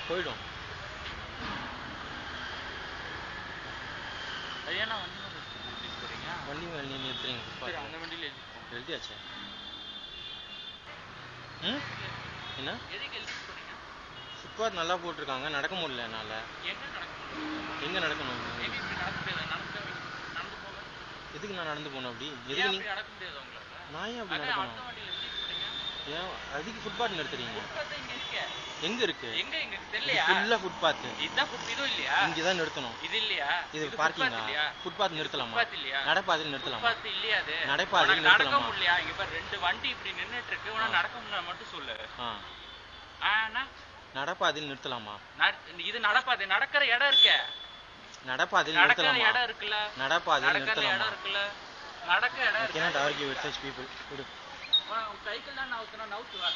போயிடும். ஐயா வண்டி எழுதிட்டு போறீங்க? வண்டி மேலே நீ நிறுத்துறீங்க. சரி அந்த வண்டியில் எழுதிட்டு எழுதியாச்சே. ம் என்ன எதுக்கு எழுதிட்டு போறீங்க? ஃபுட்பாத் நல்லா போட்டிருக்காங்க, நடக்க முடியல என்னால். எங்கே நடக்கணும்? இப்படி நடக்க முடியாது, நடந்து போங்க. எதுக்கு நான் நடந்து போகணும்? அப்படி எதுக்கு நீ நடக்க முடியாது உங்களுக்கு? நான் ஏன் அப்படி நடக்கணும்? ஏன் அதுக்கு ஃபுட்பாத் நிறுத்துறீங்க? எங்க இருக்கு? தெரியலையா? ஃபுல்லா ஃபுட்பாத். இதுதான் இதுவும் இல்லையா? இங்க தான் நிறுத்தணும். இது இல்லையா? இது பார்க்கிங்கா? ஃபுட்பாத் நிறுத்தலாமா? நடைபாதையில் நிறுத்தலாமா? ஃபுட்பாத் இல்லையா? அது நடைபாதையில் நடக்க நிறுத்தலாமா? முடியல. இங்க பாரு ரெண்டு வண்டி இப்படி நின்னுட்டு இருக்கு. உன நடக்க முடியல மட்டும் சொல்லு. ஆனா நடைபாதையில் நிறுத்தலாமா? இது நடைபாதை, நடக்கிற இடம் இருக்கே. நடைபாதையில் நிறுத்தலாமா? இடம் இருக்குல்ல. நடைபாதையில் நிறுத்தலாமா? இடம் இருக்குல்ல. நடக்க இடம் I cannot argue with such people. கை கல்யாணம் நவுத்துனா நவுத்து வா.